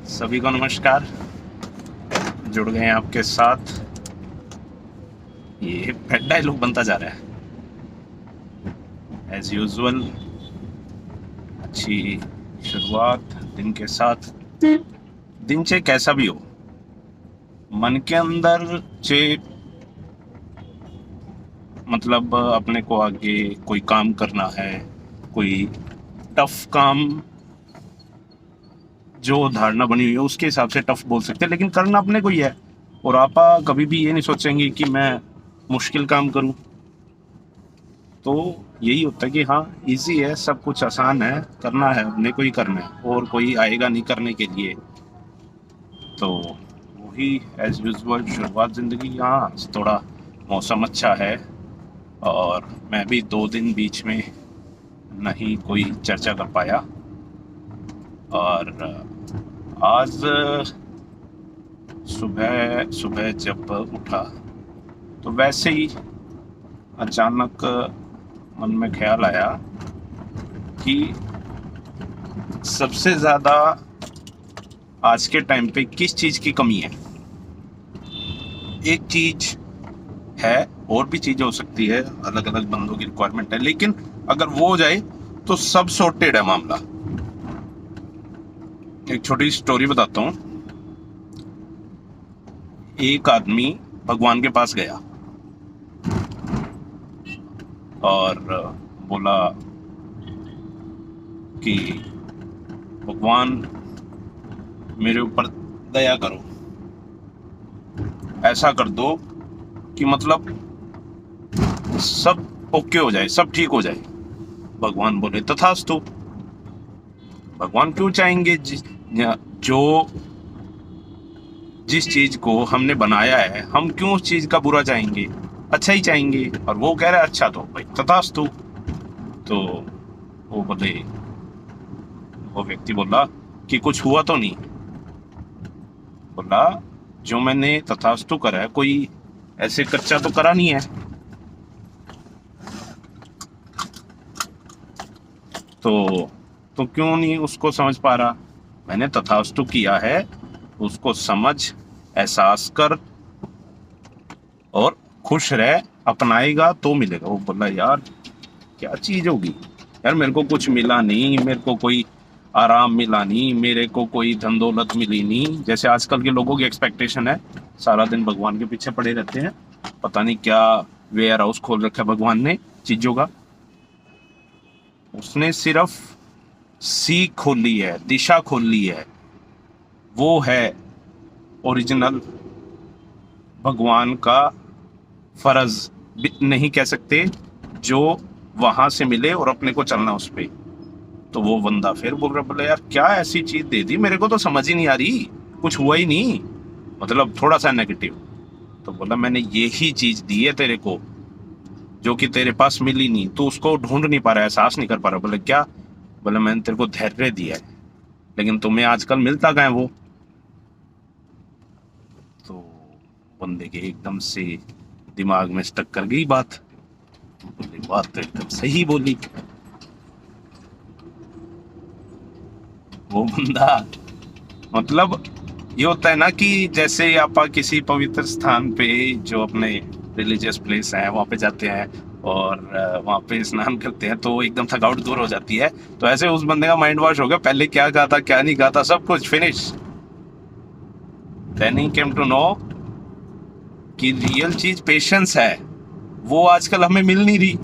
सभी को नमस्कार। जुड़ गए हैं आपके साथ। ये पेट डायलॉग बनता जा रहा है एज यूजुअल। अच्छी शुरुआत दिन के साथ। दिन चाहे कैसा भी हो, मन के अंदर चाहे मतलब अपने को आगे कोई काम करना है, कोई टफ काम जो धारणा बनी हुई है उसके हिसाब से टफ बोल सकते हैं, लेकिन करना अपने को ही है। और आपा कभी भी ये नहीं सोचेंगे कि मैं मुश्किल काम करूं। तो यही होता है कि हाँ, इजी है, सब कुछ आसान है, करना है अपने को ही करना है और कोई आएगा नहीं करने के लिए। तो वही एज यूजुअल शुरुआत ज़िंदगी की। हाँ, थोड़ा मौसम अच्छा है और मैं भी 2 दिन बीच में नहीं कोई चर्चा कर पाया। और आज सुबह सुबह जब उठा तो वैसे ही अचानक मन में ख्याल आया कि सबसे ज़्यादा आज के टाइम पे किस चीज़ की कमी है। एक चीज़ है, और भी चीज़ें हो सकती है, अलग अलग बंदों की रिक्वायरमेंट है, लेकिन अगर वो हो जाए तो सब सॉर्टेड है मामला। एक छोटी स्टोरी बताता हूँ। एक आदमी भगवान के पास गया और बोला कि भगवान मेरे ऊपर दया करो, ऐसा कर दो कि मतलब सब ओके हो जाए, सब ठीक हो जाए। भगवान बोले तथास्तु। भगवान क्यों चाहेंगे जो जिस चीज को हमने बनाया है, हम क्यों उस चीज का बुरा चाहेंगे, अच्छा ही चाहेंगे। और वो कह रहा है अच्छा, तो भाई तथास्तु। तो वो बोले, वो व्यक्ति बोला कि कुछ हुआ तो नहीं। बोला जो मैंने तथास्तु करा है कोई ऐसे कच्चा तो करा नहीं है। तो क्यों नहीं उसको समझ पा रहा। मैंने तथास्तु किया है, उसको समझ, एहसास कर और खुश रह, अपनाएगा तो मिलेगा। वो बोला यार क्या चीज होगी यार, मेरे को कुछ मिला नहीं, मेरे को कोई आराम मिला नहीं, मेरे को कोई धन दौलत मिली नहीं। जैसे आजकल के लोगों की एक्सपेक्टेशन है, सारा दिन भगवान के पीछे पड़े रहते हैं, पता नहीं क्या वेयर हाउस खोल रखा है भगवान ने चीजों का। उसने सिर्फ सीख खोली है, दिशा खोली है। वो है ओरिजिनल भगवान का फर्ज नहीं कह सकते, जो वहां से मिले और अपने को चलना उस पे। तो वो बंदा फिर बोल रहा, बोला यार क्या ऐसी चीज दे दी, मेरे को तो समझ ही नहीं आ रही, कुछ हुआ ही नहीं, मतलब थोड़ा सा नेगेटिव। तो बोला मैंने यही चीज दी है तेरे को जो कि तेरे पास मिली नहीं, तो उसको ढूंढ नहीं पा रहा है, एहसास नहीं कर पा रहा। बोले क्या? बोला मैंने तेरे को धैर्य दिया है, लेकिन तुम्हें आजकल मिलता कहाँ है वो। तो बंदे के एकदम से दिमाग में स्टक कर गई बात। बोले बात तो एकदम सही बोली। वो बंदा मतलब ये होता है ना कि जैसे आप किसी पवित्र स्थान पे, जो अपने रिलीजियस प्लेस है, वहाँ पे जाते हैं और वहाँ पे स्नान करते हैं तो एकदम थकावट दूर हो जाती है। तो ऐसे उस बंदे का माइंड वॉश हो गया, पहले क्या कहा था क्या नहीं कहा था, सब कुछ finish. Then he came to know कि रियल चीज पेशेंस है। वो आजकल हमें मिल नहीं रही,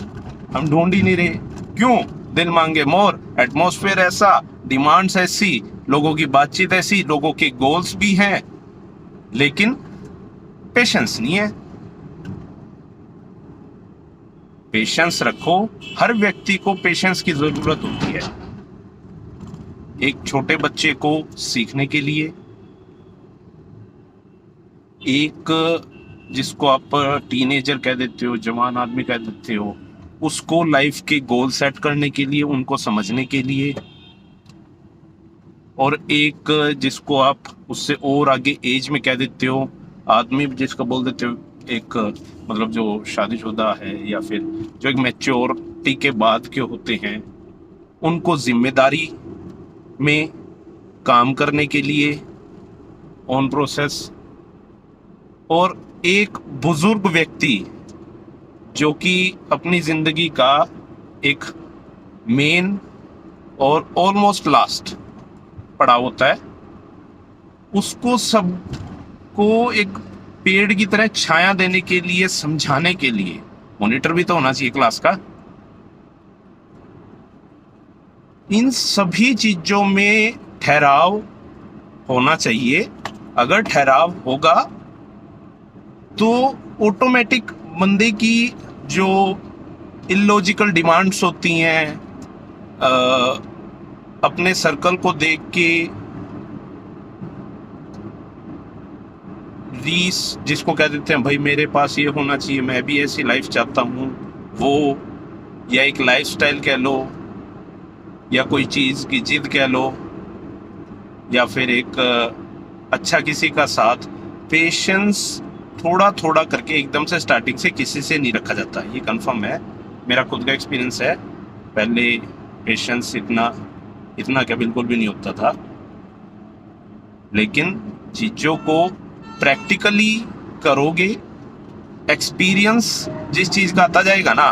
हम ढूंढ ही नहीं रहे। क्यों? दिल मांगे मोर, एटमॉस्फेयर ऐसा, डिमांड्स ऐसी, लोगों की बातचीत ऐसी, लोगों के गोल्स भी हैं, लेकिन पेशेंस नहीं है। पेशेंस रखो, हर व्यक्ति को पेशेंस की जरूरत होती है। एक छोटे बच्चे को सीखने के लिए, एक जिसको आप टीनेजर कह देते हो, जवान आदमी कह देते हो, उसको लाइफ के गोल सेट करने के लिए, उनको समझने के लिए, और एक जिसको आप उससे और आगे एज में कह देते हो, आदमी जिसको बोल देते हो, एक मतलब जो शादीशुदा है या फिर जो एक मैच्योरिटी के बाद के होते हैं, उनको जिम्मेदारी में काम करने के लिए ऑन प्रोसेस, और एक बुजुर्ग व्यक्ति जो कि अपनी जिंदगी का एक मेन और ऑलमोस्ट लास्ट पड़ाव होता है, उसको सबको एक पेड़ की तरह छाया देने के लिए, समझाने के लिए मॉनिटर भी तो होना चाहिए क्लास का। इन सभी चीजों में ठहराव होना चाहिए। अगर ठहराव होगा तो ऑटोमेटिक बंदे की जो इलॉजिकल डिमांड्स होती हैं, अपने सर्कल को देख के रीस जिसको कह देते हैं, भाई मेरे पास ये होना चाहिए, मैं भी ऐसी लाइफ चाहता हूँ, वो, या एक लाइफस्टाइल कह लो, या कोई चीज़ की जिद कह लो, या फिर एक अच्छा किसी का साथ। पेशेंस थोड़ा थोड़ा करके एकदम से स्टार्टिंग से किसी से नहीं रखा जाता, ये कंफर्म है, मेरा खुद का एक्सपीरियंस है। पहले पेशेंस इतना क्या बिल्कुल भी नहीं होता था, लेकिन चीज़ों को प्रैक्टिकली करोगे, एक्सपीरियंस जिस चीज़ का आता जाएगा ना,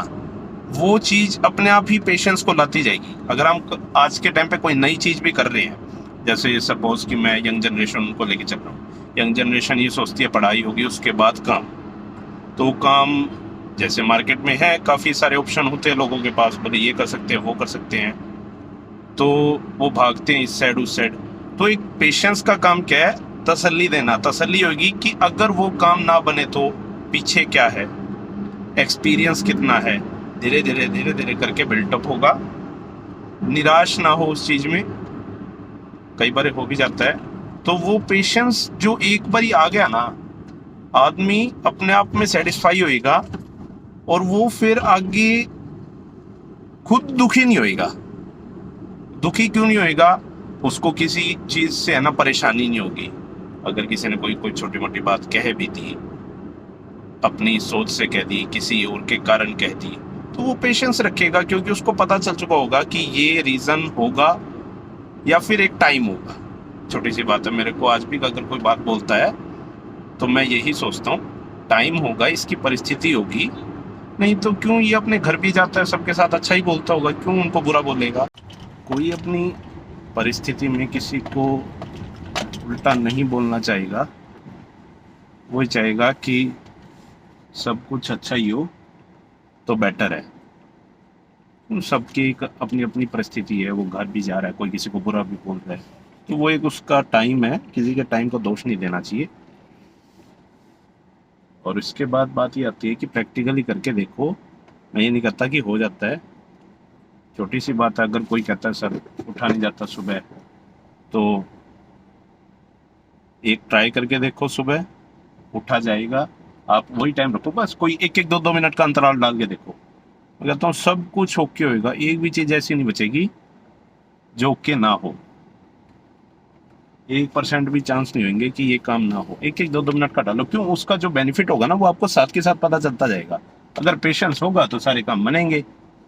वो चीज़ अपने आप ही पेशेंस को लाती जाएगी। अगर हम आज के टाइम पे कोई नई चीज़ भी कर रहे हैं, जैसे सपोज कि मैं यंग जनरेशन को लेके चल रहा हूँ, यंग जनरेशन ये सोचती है पढ़ाई होगी उसके बाद काम, तो काम जैसे मार्केट में है, काफ़ी सारे ऑप्शन होते हैं लोगों के पास, बोले ये कर सकते हैं वो कर सकते हैं, तो वो भागते हैं इस साइड उस साइड। तो एक पेशेंस का काम क्या है? तसल्ली देना। तसल्ली होगी कि अगर वो काम ना बने तो पीछे क्या है, एक्सपीरियंस कितना है, धीरे धीरे करके बिल्टअप होगा। निराश ना हो उस चीज में, कई बार हो भी जाता है। तो वो पेशेंस जो एक बार ही आ गया ना, आदमी अपने आप में सेटिस्फाई होएगा, और वो फिर आगे खुद दुखी नहीं होएगा। दुखी क्यों नहीं होएगा? उसको किसी चीज से है ना परेशानी नहीं होगी। अगर किसी ने कोई छोटी मोटी बात कह भी दी, अपनी सोच से कह दी, किसी और के कारण कह दी, तो वो पेशेंस रखेगा, क्योंकि उसको पता चल चुका होगा कि ये रीजन होगा या फिर एक टाइम होगा। छोटी सी बात है, मेरे को आज भी अगर कोई बात बोलता है तो मैं यही सोचता हूँ, टाइम होगा, इसकी परिस्थिति होगी, नहीं तो क्यों ये अपने घर भी जाता है, सबके साथ अच्छा ही बोलता होगा, क्यों उनको बुरा बोलेगा? कोई अपनी परिस्थिति में किसी को उल्टा नहीं बोलना चाहेगा, वो चाहेगा कि सब कुछ अच्छा ही हो तो बेटर है। सबकी एक अपनी अपनी परिस्थिति है, वो घर भी जा रहा है, कोई किसी को बुरा भी बोल रहा है, तो वो एक उसका टाइम है, किसी के टाइम को दोष नहीं देना चाहिए। और इसके बाद बात ये आती है कि प्रैक्टिकली करके देखो। मैं ये नहीं कहता कि हो जाता है, छोटी सी बात है, अगर कोई कहता है सर उठा नहीं जाता सुबह, तो एक ट्राई करके देखो, सुबह उठा जाएगा। आप वही टाइम रखो, बस कोई एक एक 2-2 मिनट का अंतराल डाल के देखो। मैं कहता हूँ सब कुछ ओके होएगा, एक भी चीज़ ऐसी नहीं बचेगी जो ओके ना हो। 1% भी चांस नहीं होंगे कि ये काम ना हो। एक एक 2-2 मिनट का डालो, क्यों? उसका जो बेनिफिट होगा ना, वो आपको साथ के साथ पता चलता जाएगा। अगर पेशेंस होगा तो सारे काम बनेंगे,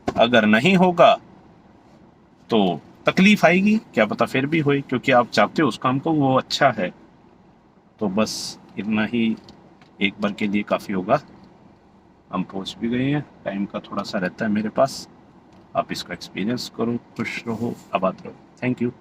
अगर नहीं होगा तो तकलीफ आएगी, क्या पता फिर भी होए, क्योंकि आप चाहते हो उस काम को, वो अच्छा है। तो बस इतना ही एक बार के लिए काफ़ी होगा। हम पहुंच भी गए हैं, टाइम का थोड़ा सा रहता है मेरे पास। आप इसका एक्सपीरियंस करो, खुश रहो, आबाद रहो। Thank you.